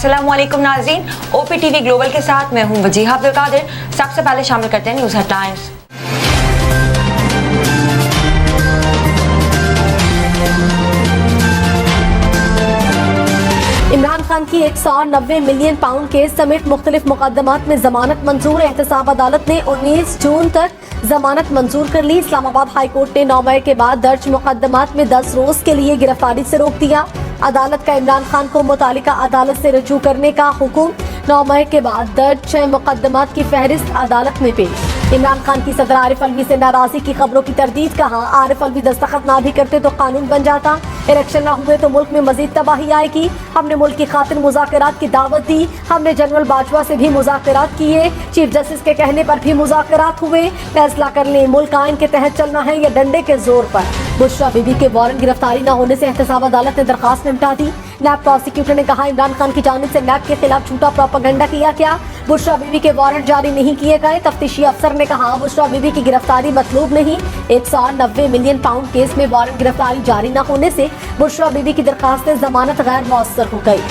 अस्सलामुअलैकुम नाज़रीन, OPTV global के साथ मैं हूं वजीहा अब्दुल कादिर। सबसे पहले शामिल करते हैं न्यूज़ हेडलाइंस। इमरान खान की 190 मिलियन पाउंड केस समेत मुख्तलिफ मुकदमात में जमानत मंजूर। एहतसाब अदालत ने 19 जून तक जमानत मंजूर कर ली। इस्लामाबाद हाई कोर्ट ने 9 मई के बाद दर्ज मुकदमात में 10 रोज के लिए गिरफ्तारी से रोक दिया। अदालत का इमरान खान को मुतालिका अदालत से रजू करने का हुक्म। 9 मई के बाद दर्ज 6 मुकदमात की फहरिस्त अदालत में पेश। इमरान खान की सदर आरिफ अलवी से नाराजगी की खबरों की तरदीद। कहा, आरिफ अलवी दस्तखत ना भी करते तो कानून बन जाता। इलेक्शन ना हुए तो मुल्क में मजीद तबाही आएगी। हमने मुल्क की खातिर मुज़ाकरात की दावत दी। हमने जनरल बाजवा से भी मुज़ाकरात किए। चीफ जस्टिस के कहने पर भी मुज़ाकरात हुए। फैसला कर लें, मुल्क आइन के तहत चलना है या डंडे के जोर पर। बुशरा बीबी के वारंट गिरफ्तारी न होने से एहतसाब अदालत ने दरखास्त निपटा दी। नैब प्रोसिक्यूटर ने कहा, इमरान खान की जानिब से नैब के खिलाफ झूठा प्रोपेगेंडा किया गया। बुशरा बीबी के वारंट जारी नहीं किए गए। तफ्तीशी अफसर ने कहा, बुशरा बीबी की गिरफ्तारी मतलूब नहीं। 190 मिलियन पाउंड केस में वारंट गिरफ्तारी जारी न होने से बुशरा बीबी की दरखास्त जमानत गैर मौसर हो गई।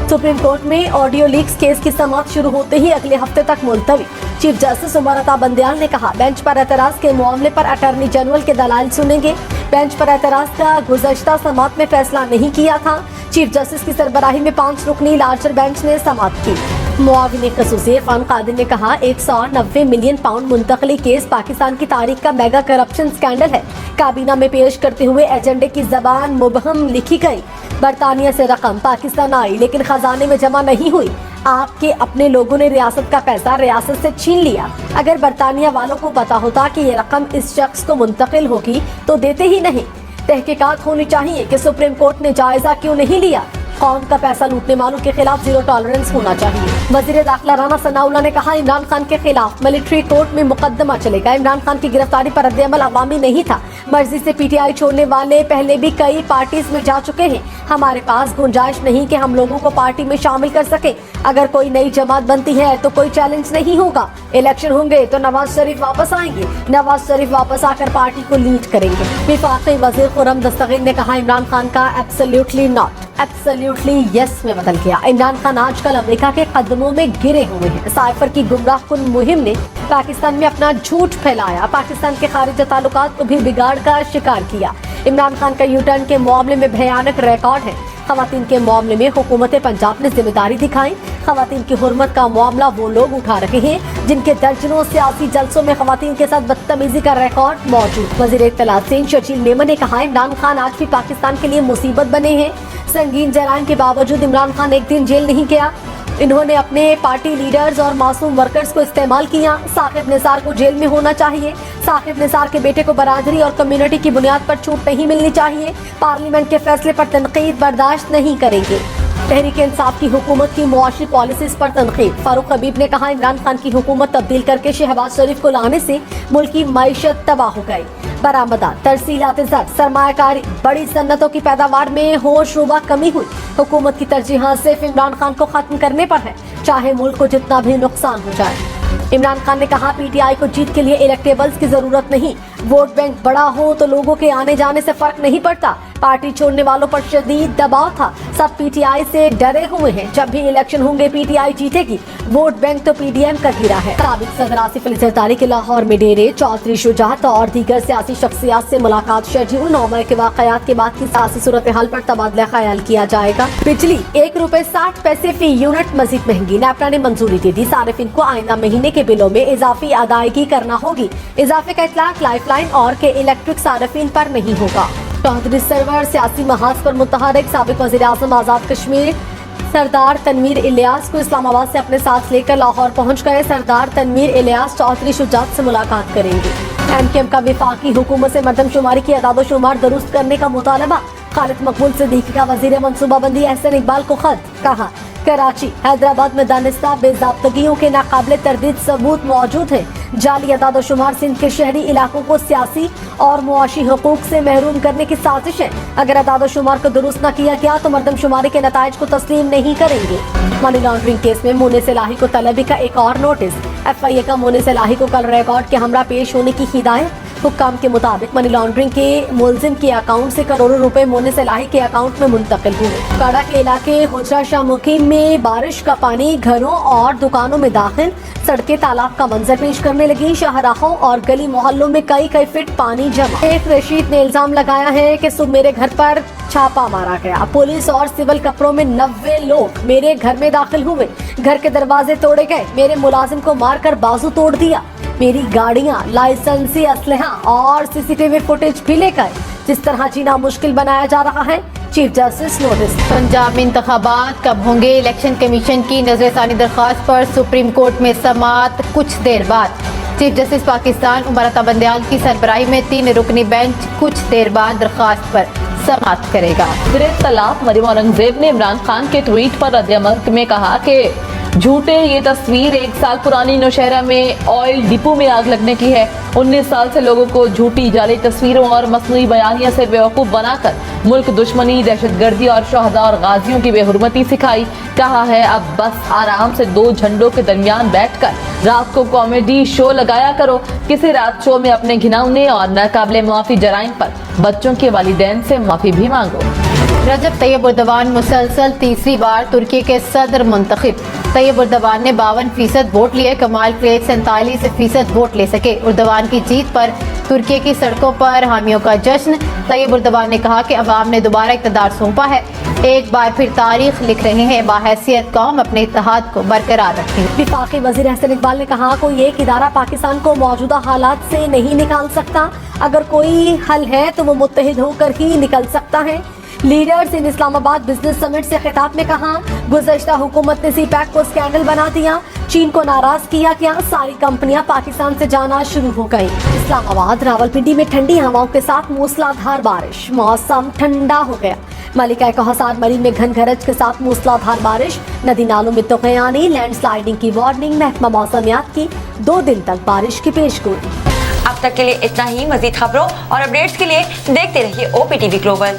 सुप्रीम कोर्ट में ऑडियो लीक्स केस की समाअत शुरू होते ही अगले हफ्ते तक मुलतवी। चीफ जस्टिस उमर अता बंदियाल ने कहा, बेंच पर एतराज के मामले पर अटॉर्नी जनरल के दलाइल सुनेंगे। बेंच पर एतराज का गुज़श्ता समाअत में फैसला नहीं किया था। चीफ जस्टिस की सरबराही में 5 रुकनी लार्जर बेंच ने समाअत की। मुआविन ख़ुसूसी इरफान कादिर ने कहा, 190 मिलियन पाउंड मुंतकली केस पाकिस्तान की तारीख का मेगा करप्शन स्कैंडल है। काबीना में पेश करते हुए एजेंडे की जबान मुबहम लिखी गई। बरतानिया से रकम पाकिस्तान आई लेकिन खजाने में जमा नहीं हुई। आपके अपने लोगों ने रियासत का पैसा रियासत से छीन लिया। अगर बरतानिया वालों को पता होता कि ये रकम इस शख्स को मुंतकिल होगी तो देते ही नहीं। तहकीकात होनी चाहिए कि सुप्रीम कोर्ट ने जायजा क्यों नहीं लिया। कौम का पैसा लूटने वालों के खिलाफ जीरो टॉलरेंस होना चाहिए। वजीर दाखिला राना सनाउल्लाह ने कहा, इमरान खान के खिलाफ मिलिट्री कोर्ट में मुकदमा चलेगा। इमरान खान की गिरफ्तारी पर रद्द-ए-अमल अवामी नहीं था। मर्जी से PTI छोड़ने वाले पहले भी कई पार्टीज में जा चुके हैं। हमारे पास गुंजाइश नहीं कि हम लोगों को पार्टी में शामिल कर सके। अगर कोई नई जमात बनती है तो कोई चैलेंज नहीं होगा। इलेक्शन होंगे तो नवाज शरीफ वापस आएंगे। नवाज शरीफ वापस आकर पार्टी को लीड करेंगे। विफाकी वजीर खुर्रम दस्तगीर ने कहा, इमरान खान का एब्सोल्युटली नॉट, एब्सोल्युटली यस में बदल गया। इमरान खान आजकल अमेरिका के कदमों में गिरे हुए हैं। साइफर की गुमराहकुन मुहिम ने पाकिस्तान में अपना झूठ फैलाया। पाकिस्तान के खारिज ताल्लुकात को भी बिगाड़ का शिकार किया। इमरान खान का यूटर्न के मामले में भयानक रिकॉर्ड है। खवातीन के मामले में हुकूमत पंजाब ने जिम्मेदारी दिखाई। खवातीन की हुर्मत का मामला वो लोग उठा रहे हैं जिनके दर्जनों सियासी जलसों में खवातीन के साथ बदतमीजी का रिकॉर्ड मौजूद। वजीर इत्तलात सेन शर्जील मेमन ने कहा, इमरान खान आज भी पाकिस्तान के लिए मुसीबत बने हैं। संगीन जराइम के बावजूद इमरान खान एक दिन जेल नहीं गया। इन्होंने अपने पार्टी लीडर्स और मासूम वर्कर्स को इस्तेमाल किया। साकिब निसार को जेल में होना चाहिए। साकिब निसार के बेटे को बरादरी और कम्युनिटी की बुनियाद पर छूट नहीं मिलनी चाहिए। पार्लियामेंट के फैसले पर तनकीद बर्दाश्त नहीं करेंगे। तहरीक इंसाफ की हुकूमत की मुआशी पॉलिसीज पर तनकीद। फारूक हबीब ने कहा, इमरान खान की हुकूमत तब्दील करके शहबाज शरीफ को लाने से मुल्क की मईशत तबाह हो गई। बरामदात, तरसीलात ज़र, सरमायाकारी, बड़ी सन्नतों की पैदावार में होश रुबा कमी हुई। हुकूमत की तरजीहां सिर्फ इमरान खान को खत्म करने पर है, चाहे मुल्क को जितना भी नुकसान हो जाए। इमरान खान ने कहा, PTI को जीत के लिए इलेक्टेबल्स की जरूरत नहीं। वोट बैंक बड़ा हो तो लोगों के आने जाने से फर्क नहीं पड़ता। पार्टी छोड़ने वालों पर शदीद दबाव था। सब PTI से डरे हुए हैं। जब भी इलेक्शन होंगे PTI जीतेगी। वोट बैंक तो PDM का गिरा है। साबिक सदर आसिफ अली जरदारी के लाहौर में डेरे, चौधरी शुजात और दीगर सियासी शख्सियात से मुलाकात शेड्यूल। 9 मई के वाकयात के बाद की सियासी सूरत हाल पर तबादला ख्याल किया जाएगा। बिजली ₹1.60 फी यूनिट मजीद महंगी। नेपरा ने मंजूरी दे दी। सारिफिन को आइंदा महीने के बिलों में इजाफी अदायगी करना होगी। इजाफे का इतलाक लाइफलाइन और के इलेक्ट्रिक सारिफिन पर नहीं होगा। चौधरी सरवर सियासी महाज पर मुतहरिक साबिक वज़ीर आज़म आज़ाद कश्मीर सरदार तनवीर इलियास को इस्लामाबाद से अपने साथ लेकर लाहौर पहुंच गए। सरदार तनवीर इलियास चौधरी शुजात से मुलाकात करेंगे। MKM का वफाकी हुकूमत से मरदमशुमारी की अदादोशुमार दुरुस्त करने का मुतालबा। खालिद मकबूल सिद्दीकी का वज़ीर मनसूबाबंदी एहसन इकबाल को खत। कहा, कराची, हैदराबाद में दानिस्ता बेज़ाब्तगियों के नाकाबिले तरदीद सबूत मौजूद हैं। जाली अदादोशुमार सिंध के शहरी इलाकों को सियासी और मुआशी हुकूक से महरूम करने की साजिश है। अगर अदादोशुमार को दुरुस्त न किया गया तो मरदमशुमारी के नताइज को तस्लीम नहीं करेंगे। मनी लॉन्ड्रिंग केस में मोनिस इलाही को तलबी का एक और नोटिस। FIA का मोनिस इलाही को कल रिकॉर्ड के हमरा पेश होने की हिदायत। हुक्काम के मुताबिक मनी लॉन्ड्रिंग के मुलजिम के अकाउंट से करोड़ों रुपए मोनिस इलाही के अकाउंट में मुंतकिल हुए। काड़ा के इलाके हुजरा शाह मुकीम में बारिश का पानी घरों और दुकानों में दाखिल, सड़कें तालाब का मंजर पेश करने लगी। शाहराहों और गली मोहल्लों में कई फीट पानी जमा। शेख रशीद ने इल्जाम लगाया है कि सुबह मेरे घर पर छापा मारा गया। पुलिस और सिविल कपड़ों में 90 लोग मेरे घर में दाखिल हुए। घर के दरवाजे तोड़े गए, मेरे मुलाजिम को मारकर बाजू तोड़ दिया। मेरी गाड़ियां, लाइसेंसी असलहा और सीसीटीवी फुटेज भी ले गए। जिस तरह जीना मुश्किल बनाया जा रहा है, चीफ जस्टिस नोटिस। पंजाब में इंतखाबात कब होंगे? इलेक्शन कमीशन की नजरसानी दरख्वास्त पर सुप्रीम कोर्ट में समाअत कुछ देर बाद। चीफ जस्टिस पाकिस्तान उमर अता बंदयाल की सरबराही में 3 रुकनी बेंच कुछ देर बाद दरख्वास्त पर समाअत करेगा। वज़ीर इत्तलाफ मरियम औरंगजेब ने इमरान खान के ट्वीट पर रद्द-ए-अमल में कहा कि झूठे, ये तस्वीर 1 साल पुरानी नौशहरा में ऑयल डिपो में आग लगने की है। 19 साल से लोगों को झूठी जाली तस्वीरों और मसनूई बयानिया से बेवकूफ़ बनाकर मुल्क दुश्मनी, दहशतगर्दी और शहदा और गाजियों की बेहुरमती सिखाई। कहा है अब बस आराम से 2 झंडों के दरमियान बैठकर रात को कॉमेडी शो लगाया करो। किसी रात शो में अपने घिनौने और नाकाबिले माफ़ी जराइम पर बच्चों के वालिदैन से माफ़ी भी मांगो। रजब तैयब उर्दवान मुसलसल तीसरी बार तुर्की के सदर मुंतखब। तैयब उर्दवान ने 52% वोट लिए, कमाल क्रेज 47% वोट ले सके। उर्दवान की जीत पर तुर्की की सड़कों पर हामियों का जश्न। तैयब उर्दवान ने कहा कि अवाम ने दोबारा इक़्तिदार सौंपा है, एक बार फिर तारीख लिख रहे हैं, बाहैसियत कौम अपने इत्तेहाद को बरकरार रखें। वफाकी वज़ीर अहसन इकबाल ने कहा कोई एक इदारा पाकिस्तान को मौजूदा हालात से नहीं निकाल सकता, अगर कोई हल है तो वो मुत्तहिद होकर ही निकल सकता है। Leaders in Islamabad business summit से खिताब में कहा गुज़श्ता हुकूमत ने सीपैक को स्कैंडल बना दिया, चीन को नाराज किया गया, सारी कंपनियां पाकिस्तान से जाना शुरू हो गई। इस्लामाबाद रावलपिंडी में ठंडी हवाओं के साथ मूसलाधार बारिश, मौसम ठंडा हो गया। मलिका कहसार मरी में घन गरज के साथ मूसलाधार बारिश, नदी नालों में तूफ़ानी, लैंडस्लाइडिंग की वार्निंग। महकमा मौसमियात की 2 दिन तक बारिश की पेशगोई। अब तक के लिए इतना ही। मजीद खबरों और अपडेट्स के लिए देखते रहिए OPTV global.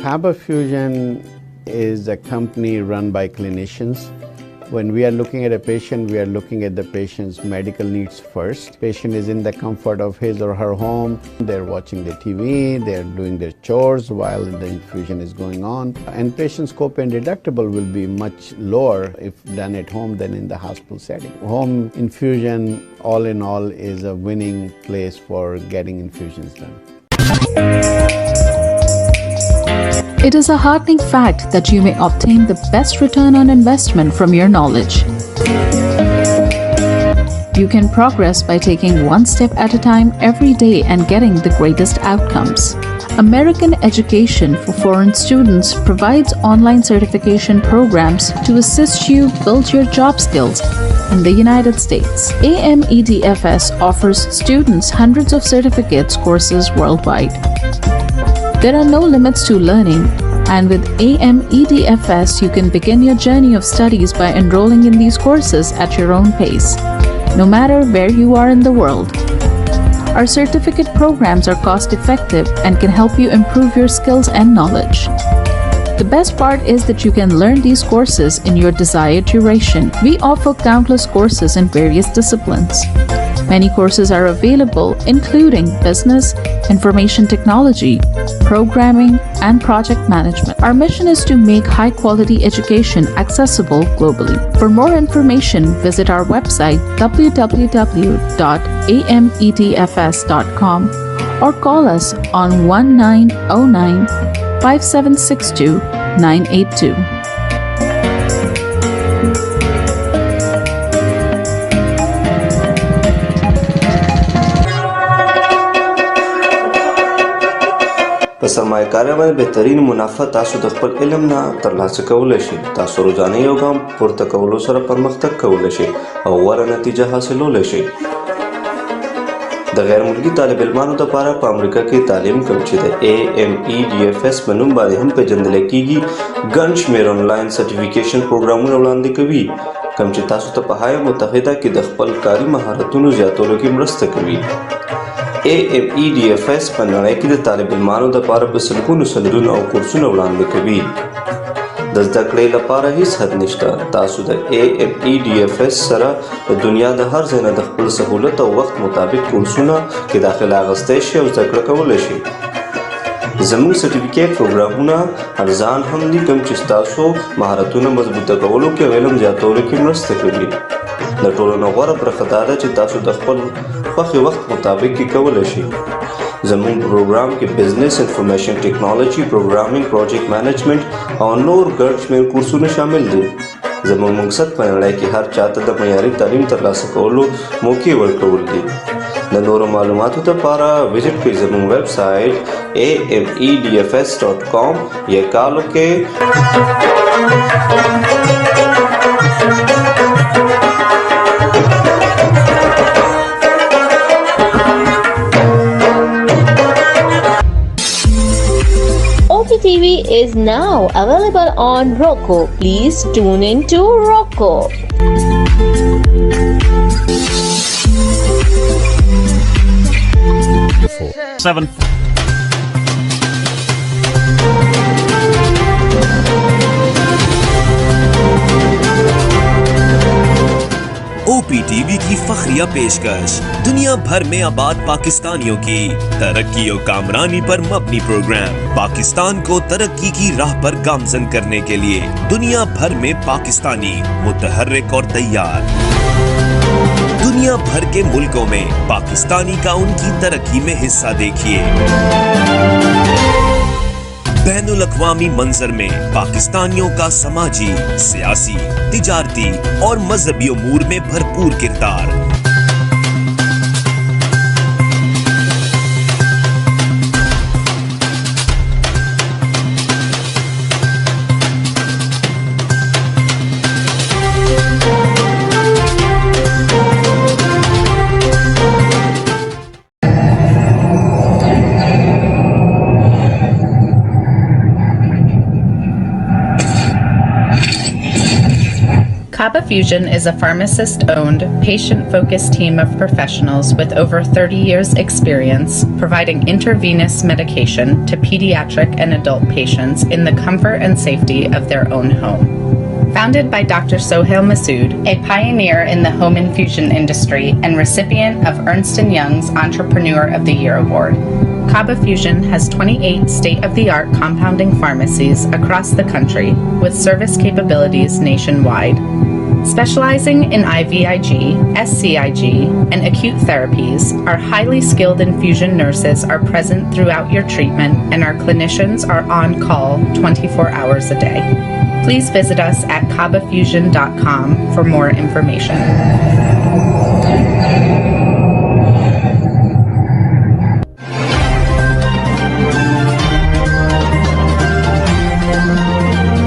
Faber Fusion is a company run by clinicians. When we are looking at a patient, we are looking at the patient's medical needs first. Patient is in the comfort of his or her home. They're watching the TV, they're doing their chores while the infusion is going on. And patient's copay and deductible will be much lower if done at home than in the hospital setting. Home infusion, all in all, is a winning place for getting infusions done. It is a heartening fact that you may obtain the best return on investment from your knowledge. You can progress by taking one step at a time every day and getting the greatest outcomes. American Education for Foreign Students provides online certification programs to assist you build your job skills in the United States. AMEDFS offers students hundreds of certificates courses worldwide. There are no limits to learning, and with AMEDFS, you can begin your journey of studies by enrolling in these courses at your own pace, no matter where you are in the world. Our certificate programs are cost-effective and can help you improve your skills and knowledge. The best part is that you can learn these courses in your desired duration. We offer countless courses in various disciplines. Many courses are available, including business, information technology, programming, and project management. Our mission is to make high-quality education accessible globally. For more information, visit our website www.amedfs.com or call us on 1909-5762-982. په سرمایه‌کارۍ باندې بهترین منافع تاسو د خپل علم نه ترلاسه کولی شئ. تاسو روزانه you ګام پورته کولو سره پرمختګ کولی شئ او غوره نتیجه حاصلولی شئ. د غیر ملکي طالب علمانو لپاره په امریکا کې تعلیم کوم چې د AMEDFS په نوم باندې هم پیژندل کیږي ګڼ شمېر آنلاین سرټیفیکیشن پروګرامونه وړاندې کوي کوم چې تاسو ته په هایه متحده کې د خپل کاري مهارتونو زیاتولو کې مرسته کوي. AMEDFS په نړۍ کې د طالب علمانو دپاره په سلګونو سندونه او کورسونه وړاندې کوي. د زده کړې لپاره هیڅ حد نشته. تاسو د AMEDFS سره د دنیا د هر ځای نه د خپل سهولت او وخت مطابق کورسونه کې داخله اخیستی شئ او زده کړه کولی شئ. زموږ سرټیفیکیټ پروګرامونه ارزان هم دي کوم چې ستاسو مهارتونه مضبوطه کولو کې او علم زیاتولو کې مرسته کوي. د ټولو نه غوره برخه دا ده چې تاسو د خپل خوښې وخت مطابق کې کولی شئ. زموږ پروګرام کې بزنس انفارمیشن ټیکنالوجي، پروګرامینګ، پروجیکټ مینجمنټ او نور ګډ شمېر کورسونه شامل دي. زموږ مقصد په نړۍ کې هر چاته د معیاري تعلیم ترلاسه کولو موقع ورکول دي. د نورو معلوماتو لپاره وزټ کړئ زموږ ویب سایټ amedfs.com یا کال وکړئ. OTTV is now available on Roku. Please tune in to Roku. 7. OPTV की फखरिया पेशकश दुनिया भर में आबाद पाकिस्तानियों की तरक्की और कामरानी पर मबनी प्रोग्राम पाकिस्तान को तरक्की की राह पर गामजन करने के लिए दुनिया भर में पाकिस्तानी मुतहर्रिक और तैयार. दुनिया भर के मुल्कों में पाकिस्तानी का उनकी तरक्की में हिस्सा देखिए. बैनुल अक़वामी मंजर में पाकिस्तानियों का समाजी, सियासी, तिजारती और मजहबी उमूर में भरपूर किरदार. Kaba Fusion is a pharmacist-owned, patient-focused team of professionals with over 30 years' experience providing intravenous medication to pediatric and adult patients in the comfort and safety of their own home. Founded by Dr. Sohail Masood, a pioneer in the home infusion industry and recipient of Ernst & Young's Entrepreneur of the Year Award, Kaba Fusion has 28 state-of-the-art compounding pharmacies across the country with service capabilities nationwide. Specializing in IVIG, SCIG, and acute therapies, our highly skilled infusion nurses are present throughout your treatment and our clinicians are on call 24 hours a day. Please visit us at kabafusion.com for more information.